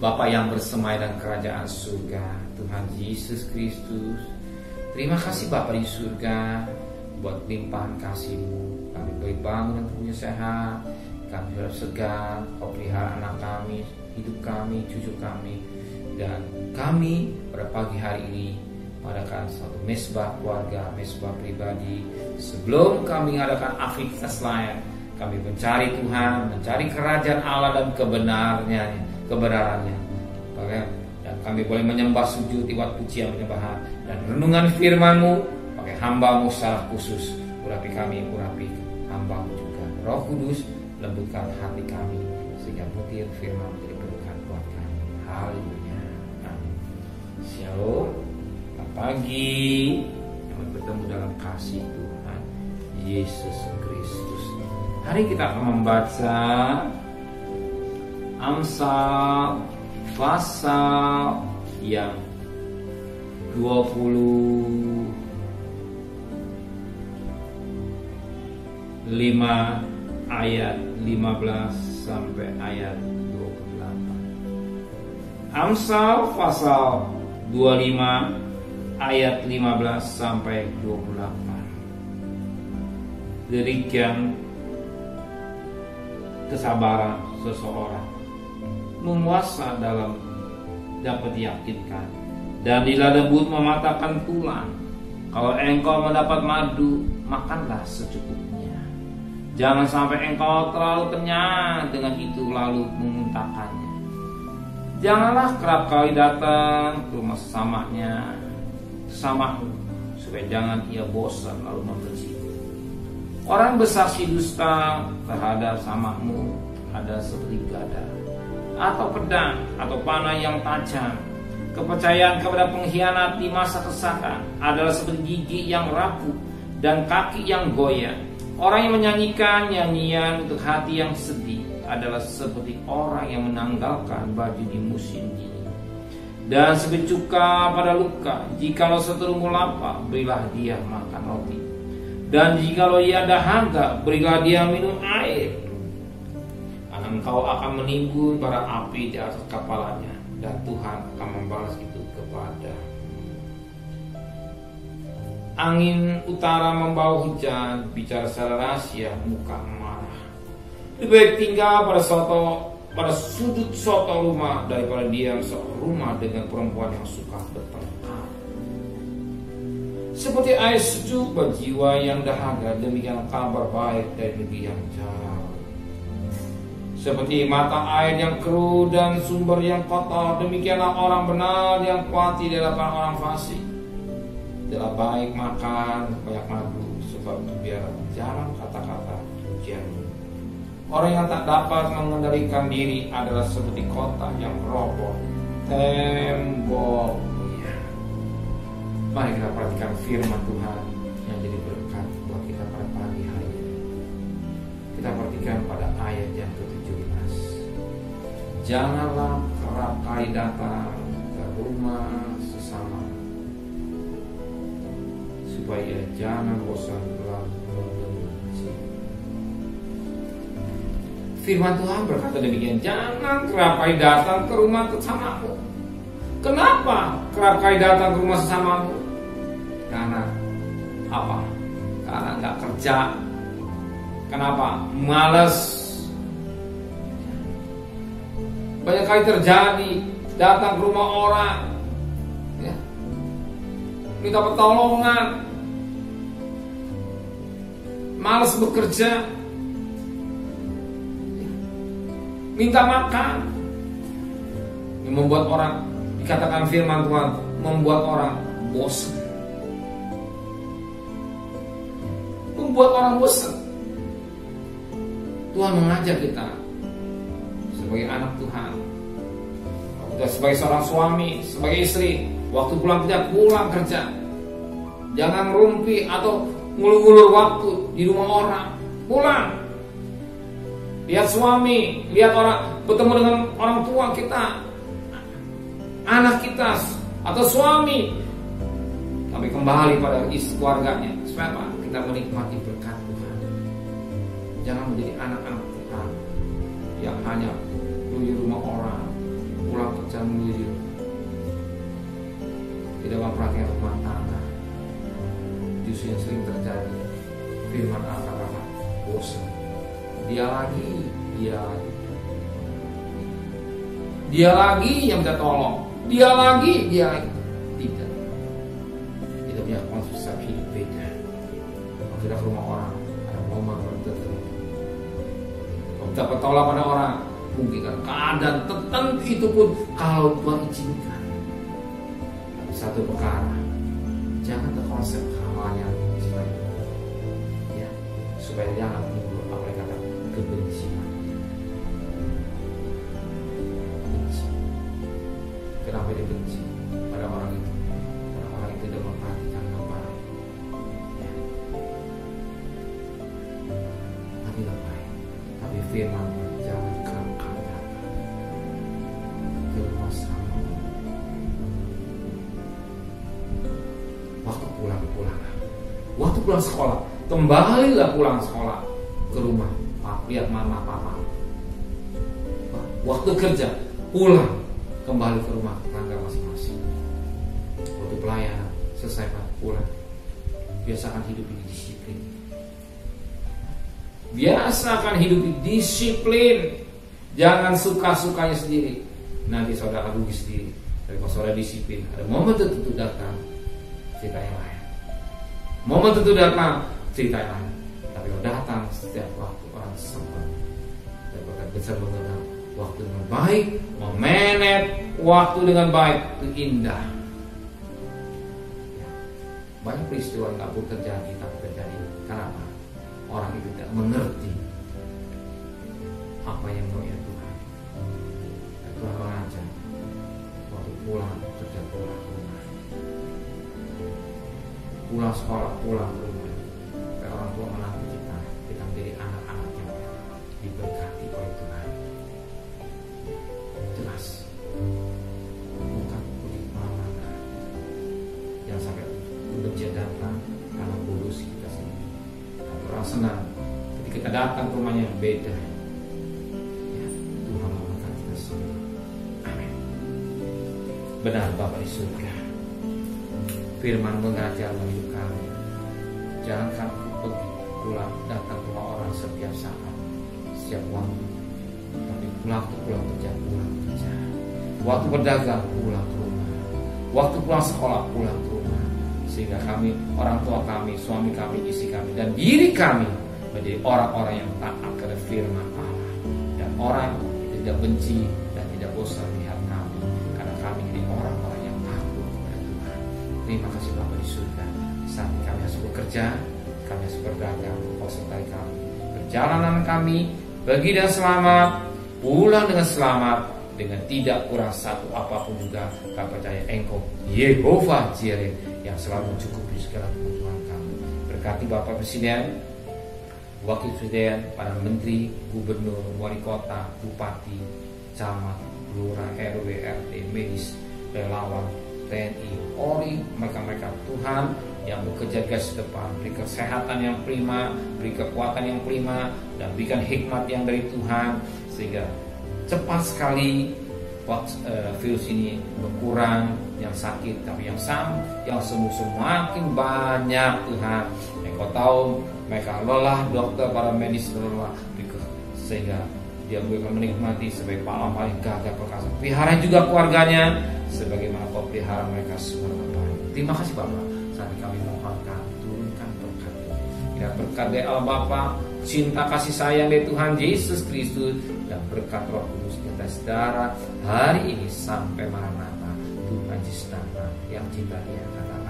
Bapa yang bersemayam dalam kerajaan surga, Tuhan Yesus Kristus. Terima kasih Bapa di surga buat limpahan kasih-Mu. Kami boleh bangun dan punya sehat. Kami harus segar. Kau pelihara anak kami, hidup kami, cucu kami. Dan kami pada pagi hari ini mengadakan satu mesbah keluarga, mesbah pribadi. Sebelum kami mengadakan aktivitas lain, kami mencari Tuhan, mencari kerajaan Allah dan kebenarannya. Dan kami boleh menyembah sujud di waktu pujian penyembahan dan renungan firman-Mu pakai hamba-Mu secara khusus. Urapi kami, urapi hamba-Mu juga. Roh Kudus, lembutkan hati kami sehingga butir firman menjadi berkat buat kami. Haleluya. Amin. Shalom. Selamat pagi. Kami bertemu dalam kasih Tuhan Yesus Kristus. Hari kita akan membaca Amsal pasal yang 25 ayat 15 sampai ayat 28. Amsal pasal 25 ayat 15 sampai 28. Demikian kesabaran seseorang memuasa dalam dapat diyakinkan, dan lila lembut mematahkan tulang. Kalau engkau mendapat madu, makanlah secukupnya. Jangan sampai engkau terlalu kenyang dengan itu lalu memuntahkannya. Janganlah kerap kali datang ke rumah sesamamu, supaya jangan ia bosan lalu membenci. Orang bersaksi dusta terhadap samamu ada seperti gada atau pedang atau panah yang tajam. Kepercayaan kepada pengkhianat di masa kesakan adalah seperti gigi yang rapuh dan kaki yang goyah. Orang yang menyanyikan nyanyian untuk hati yang sedih adalah seperti orang yang menanggalkan baju di musim dingin. Dan seperti cuka pada luka, jikalau seterumu lapar, berilah dia makan roti. Dan jikalau ia dahaga, berilah dia minum air. Engkau akan menimbun bara api di atas kepalanya, dan Tuhan akan membalas itu kepada. Angin utara membawa hujan, bicara secara rahasia, muka marah. Lebih baik tinggal pada sudut soto rumah daripada diam serumah dengan perempuan yang suka bertengkar. Seperti air sejuk bagi jiwa yang dahaga, demikian kabar baik dari negeri yang jauh. Seperti mata air yang keruh dan sumber yang kotor, demikianlah orang benar yang kuati di hadapan orang fasik. Tidak baik makan banyak madu, sebab biar jarang kata-kata pujianmu. Orang yang tak dapat mengendalikan diri adalah seperti kota yang roboh temboknya. Mari kita perhatikan firman Tuhan yang jadi berkat buat kita pada pagi hari ini. Kita perhatikan pada ayat yang ke-17. Janganlah kerap kali datang ke rumah sesama, supaya jangan bosan lalu membenci. Firman Tuhan berkata demikian, jangan kerap kali datang ke rumah sesamamu. Kenapa kerap kali datang ke rumah sesamamu? Karena apa? Karena nggak kerja. Kenapa? Malas. Banyak kali terjadi datang ke rumah orang, ya, minta pertolongan, malas bekerja, ya, minta makan. Ini membuat orang, dikatakan firman Tuhan, membuat orang bosan. Membuat orang bosan. Tuhan mengajak kita sebagai anak Tuhan, kita sebagai seorang suami, sebagai istri, waktu pulang kerja, jangan rumpi atau ngulur-ngulur waktu di rumah orang. Pulang, lihat suami, lihat orang, bertemu dengan orang tua kita, anak kita atau suami, tapi kembali pada istri keluarganya. Supaya apa? Kita menikmati berkat Tuhan. Jangan menjadi anak-anak Tuhan yang hanya di rumah orang, pulang tidak memperhatikan rumah tangga. Justru yang sering terjadi, firman Allah kata bosan. Dia lagi yang minta tolong. Dia lagi. Tidak. Kita punya konsep hidup beda. Kalau kita ke rumah orang, ada momen tertentu. Kalau kita bertolak pada orang, mungkin kan keadaan tertentu itu pun kalau Tuhan izinkan. Tapi satu perkara, jangan terkonsep hal-hal yang seperti itu. Ya, supaya jangan timbul apa yang kata kebencian. Kenapa dia benci pada orang itu? Karena orang itu tidak memperhatikan yang baik. Ya. Tidak baik. Tapi firman jangan kamu datang ke rumah sama. Waktu pulang. Waktu pulang sekolah, kembalilah pulang sekolah ke rumah. Lihat mama papa. Waktu kerja, pulang. Kembali ke rumah tangga masing-masing. Waktu pelayanan selesai pulang. Biasakan hidup ini disiplin. Biasakan hidup ini disiplin. Jangan suka-sukanya sendiri. Nanti saudara rugi sendiri. Tapi kalau saudara disiplin, ada momen tertentu datang, cerita yang lain. Momen tertentu datang, cerita yang lain. Tapi kalau datang setiap waktu orang sempat dapat besar mengenal waktu dengan baik, memanage waktu dengan baik itu indah. Banyak peristiwa yang tak terjadi, Kenapa? Orang itu tidak mengerti apa yang mau Tuhan. Tuhan mengajar waktu pulang kerja, pulang ke rumah, pulang sekolah, pulang ke rumah. Supaya orang tua menanti kita menjadi anak-anak yang diberkati oleh Tuhan. Jelas, bukan kulit mana yang sampai kebencian datang karena bodoh kita sendiri. Orang senang ketika kita datang ke rumahnya yang beda. Ya, Tuhan memberkati kita semua. Amin. Benar Bapa di surga, firman mengajar hidup kami. Jangan kami pergi pulang datang ke rumah orang setiap saat, setiap waktu. Tapi pulang kerja, waktu berdagang pulang ke rumah, waktu pulang sekolah pulang ke rumah, sehingga kami, orang tua kami, suami kami, istri kami, dan diri kami menjadi orang-orang yang taat kepada firman Allah, dan orang tidak benci dan tidak bosan melihat kami, karena kami menjadi orang-orang yang takut kepada Tuhan. Terima kasih Bapa di surga. Saat kami harus bekerja, kami harus berdagang, Kau sertai kami, perjalanan kami pergi dan selamat, pulang dengan selamat, dengan tidak kurang satu apapun juga. Kami percaya Engkau Yehova Jireh yang selalu mencukupi segala kebutuhan kami. Berkati Bapak Presiden, Wakil Presiden, para Menteri, Gubernur, Wali Kota, Bupati, Camat, Lurah, RW, RT, medis, relawan, TNI, Polri, mereka-mereka Tuhan yang bekerja garis depan, beri kesehatan yang prima, beri kekuatan yang prima, dan berikan hikmat yang dari Tuhan, sehingga cepat sekali virus ini berkurang, yang sakit tapi yang sembuh semakin banyak Tuhan. Engkau tahu mereka lelah, dokter, para medis lelah, sehingga dia boleh menikmati sebagai pahlawan gagah perkasa. Pelihara juga keluarganya sebagaimana Kau pelihara mereka semua. Terima kasih Bapak. Saat kami mohonkan turunkan berkat. Ya, berkat dari Allah Bapa, cinta kasih sayang dari Tuhan Yesus Kristus, dan berkat Roh Kudus di atas darah hari ini sampai Maranatha. Tuhan Yesus datang, yang cinta Dia datang.